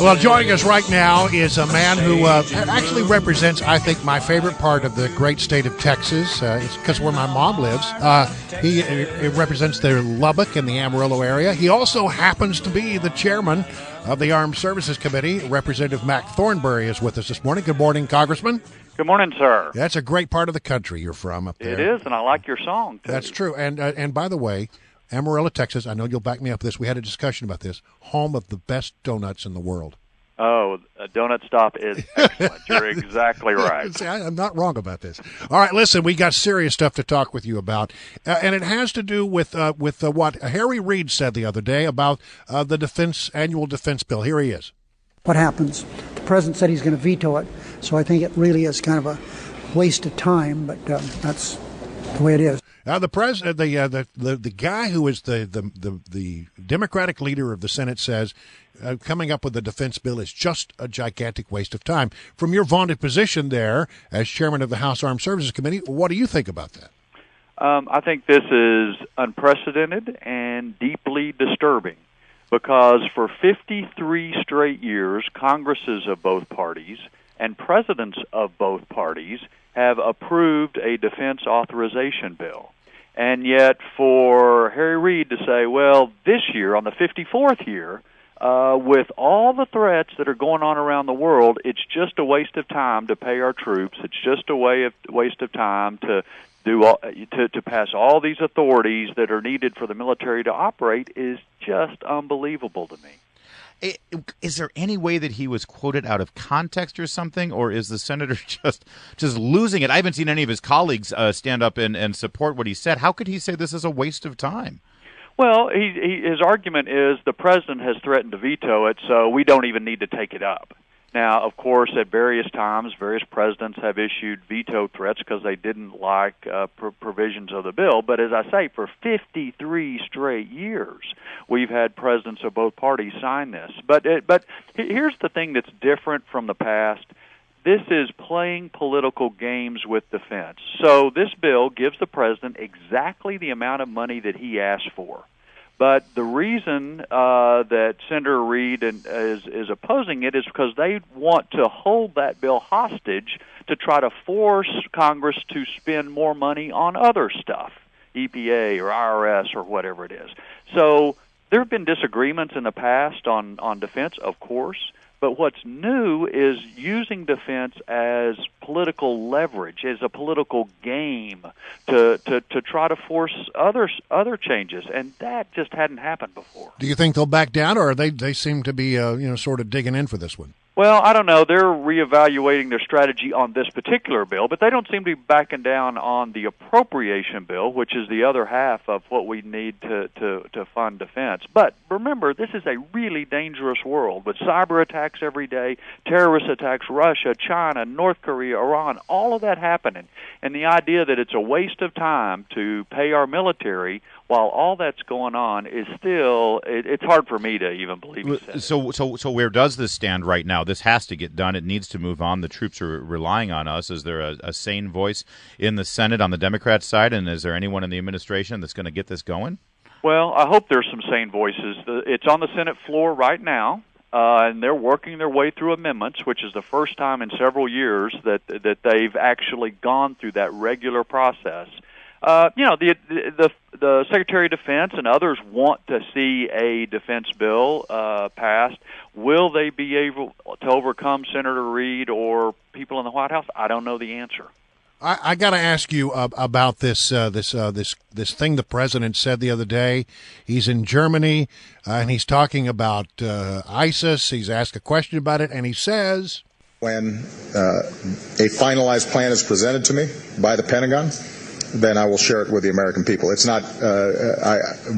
Well, joining us right now is a man who actually represents, I think, my favorite part of the great state of Texas. It's because where my mom lives. He represents the Lubbock and the Amarillo area. He also happens to be the chairman of the Armed Services Committee. Representative Mac Thornberry is with us this morning. Good morning, Congressman. Good morning, sir. That's a great part of the country you're from up there. It is, and I like your song, too. That's true. And by the way, Amarillo, Texas, I know you'll back me up with this. We had a discussion about this. Home of the best donuts in the world. Oh, a donut stop is excellent. You're exactly right. See, I'm not wrong about this. All right, listen, we got serious stuff to talk with you about, and it has to do with what Harry Reid said the other day about the annual defense bill. Here he is. What happens? The president said he's going to veto it, so I think it really is kind of a waste of time, but that's the way it is. The guy who is the Democratic leader of the Senate says coming up with a defense bill is just a gigantic waste of time. From your vaunted position there as chairman of the House Armed Services Committee, what do you think about that? I think this is unprecedented and deeply disturbing because for 53 straight years, Congresses of both parties and presidents of both parties have approved a defense authorization bill. And yet for Harry Reid to say, well, this year, on the 54th year, with all the threats that are going on around the world, it's just a waste of time to pay our troops. It's just a waste of time to pass all these authorities that are needed for the military to operate is just unbelievable to me. Is there any way that he was quoted out of context or something, or is the senator just losing it? I haven't seen any of his colleagues stand up and support what he said. How could he say this is a waste of time? Well, his argument is the president has threatened to veto it, so we don't even need to take it up. Now, of course, at various times, various presidents have issued veto threats because they didn't like provisions of the bill. But as I say, for 53 straight years, we've had presidents of both parties sign this. But here's the thing that's different from the past. This is playing political games with defense. So this bill gives the president exactly the amount of money that he asked for. But the reason that Senator Reid is opposing it is because they want to hold that bill hostage to try to force Congress to spend more money on other stuff, EPA or IRS or whatever it is. So there have been disagreements in the past on defense, of course. But what's new is using defense as political leverage, as a political game to try to force other changes, and that just hadn't happened before. Do you think they'll back down, or they seem to be sort of digging in for this one? Well, I don't know. They're reevaluating their strategy on this particular bill, but they don't seem to be backing down on the appropriation bill, which is the other half of what we need to fund defense. But remember, this is a really dangerous world with cyber attacks every day, terrorist attacks, Russia, China, North Korea, Iran, all of that happening. And the idea that it's a waste of time to pay our military while all that's going on is still, it's hard for me to even believe it. So where does this stand right now? This has to get done. It needs to move on. The troops are relying on us. Is there a sane voice in the Senate on the Democrat side, and is there anyone in the administration that's going to get this going? Well, I hope there's some sane voices. It's on the Senate floor right now. And they're working their way through amendments, which is the first time in several years that they've actually gone through that regular process. The Secretary of Defense and others want to see a defense bill passed. Will they be able to overcome Senator Reid or people in the White House? I don't know the answer. I got to ask you about this thing the president said the other day. He's in Germany and he's talking about ISIS. He's asked a question about it, and he says, "When a finalized plan is presented to me by the Pentagon, then I will share it with the American people." It's not.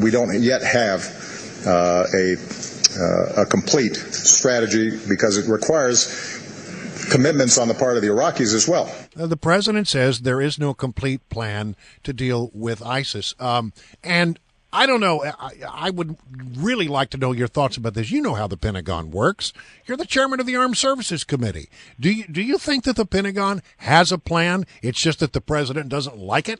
We don't yet have a complete strategy because it requires commitments on the part of the Iraqis as well. The president says there is no complete plan to deal with ISIS. And I don't know. I would really like to know your thoughts about this. You know how the Pentagon works. You're the chairman of the Armed Services Committee. Do you think that the Pentagon has a plan? It's just that the president doesn't like it?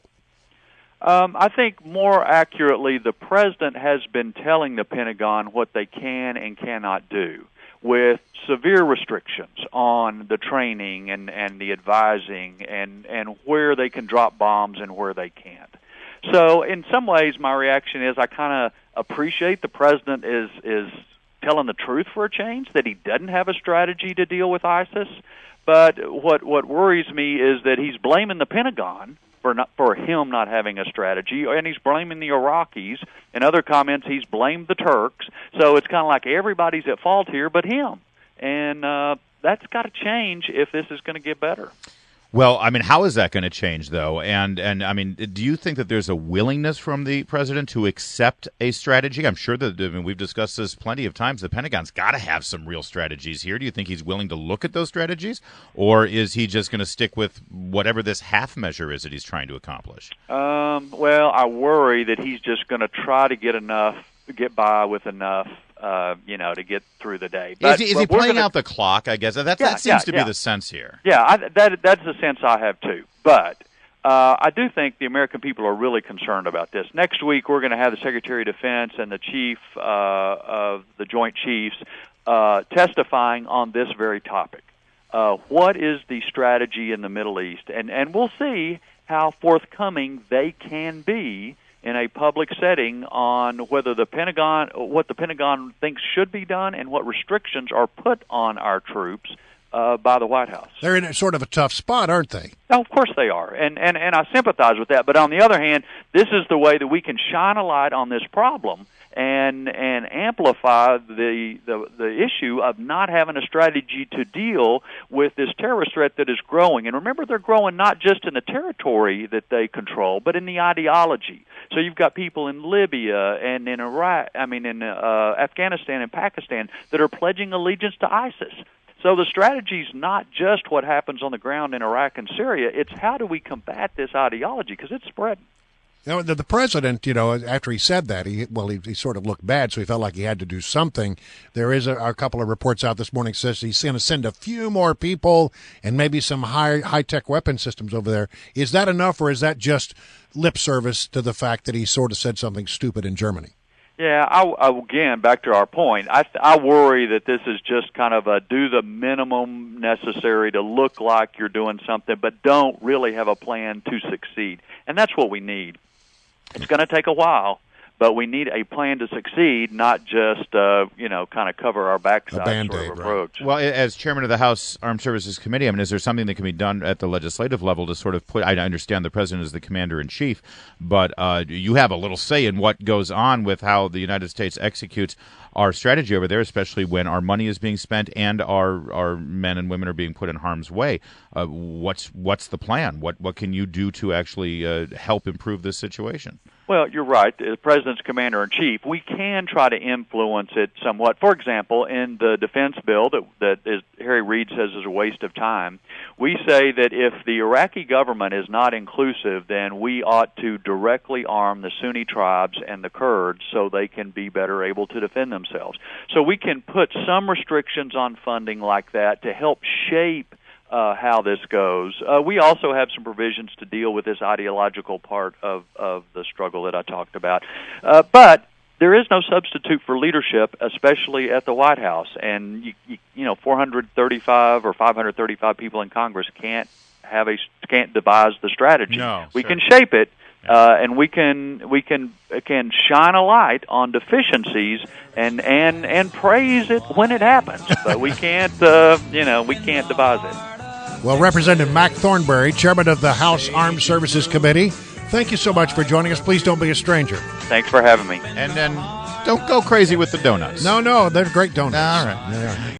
I think more accurately, the president has been telling the Pentagon what they can and cannot do, with severe restrictions on the training and the advising and where they can drop bombs and where they can't. So in some ways, my reaction is I kind of appreciate the president is telling the truth for a change, that he doesn't have a strategy to deal with ISIS. But what worries me is that he's blaming the Pentagon for him not having a strategy, and he's blaming the Iraqis. In other comments, he's blamed the Turks. So it's kind of like everybody's at fault here but him. And that's got to change if this is going to get better. Well, I mean, how is that going to change, though? And I mean, do you think that there's a willingness from the president to accept a strategy? I'm sure that, I mean, we've discussed this plenty of times. The Pentagon's got to have some real strategies here. Do you think he's willing to look at those strategies? Or is he just going to stick with whatever this half measure is that he's trying to accomplish? Well, I worry that he's just going to try to get by with enough, to get through the day. But, is he playing out the clock, I guess? That seems to be the sense here. Yeah, that's the sense I have, too. But I do think the American people are really concerned about this. Next week, we're going to have the Secretary of Defense and the Chief of the Joint Chiefs testifying on this very topic. What is the strategy in the Middle East? And we'll see how forthcoming they can be in a public setting on whether what the Pentagon thinks should be done and what restrictions are put on our troops by the White House. They're in sort of a tough spot, aren't they? No, of course they are, and I sympathize with that. But on the other hand, this is the way that we can shine a light on this problem and amplify the issue of not having a strategy to deal with this terrorist threat that is growing. And remember, they're growing not just in the territory that they control, but in the ideology. So you've got people in Libya and in Afghanistan and Pakistan that are pledging allegiance to ISIS. So the strategy is not just what happens on the ground in Iraq and Syria. It's how do we combat this ideology, because it's spreading. You know, the president, after he said that, he sort of looked bad, so he felt like he had to do something. There is a couple of reports out this morning says he's going to send a few more people and maybe some high-tech weapon systems over there. Is that enough, or is that just lip service to the fact that he sort of said something stupid in Germany? Yeah, again, back to our point, I worry that this is just kind of a do the minimum necessary to look like you're doing something, but don't really have a plan to succeed. And that's what we need. It's going to take a while, but we need a plan to succeed, not just, kind of cover our backside sort of approach. Right. Well, as chairman of the House Armed Services Committee, I mean, is there something that can be done at the legislative level to sort of put, I understand the president is the commander-in-chief, but you have a little say in what goes on with how the United States executes our strategy over there, especially when our money is being spent and our men and women are being put in harm's way. What's the plan? What can you do to actually help improve this situation? Well, you're right. The president's commander-in-chief, we can try to influence it somewhat. For example, in the defense bill that Harry Reid says is a waste of time, we say that if the Iraqi government is not inclusive, then we ought to directly arm the Sunni tribes and the Kurds so they can be better able to defend themselves. So we can put some restrictions on funding like that to help shape how this goes. We also have some provisions to deal with this ideological part of the struggle that I talked about. But there is no substitute for leadership, especially at the White House. And 435 or 535 people in Congress can't devise the strategy. No, we can shape it, and we can shine a light on deficiencies and praise it when it happens. But we can't devise it. Well, Representative Mac Thornberry, chairman of the House Armed Services Committee, thank you so much for joining us. Please don't be a stranger. Thanks for having me. And then don't go crazy with the donuts. No, they're great donuts. All right. They are.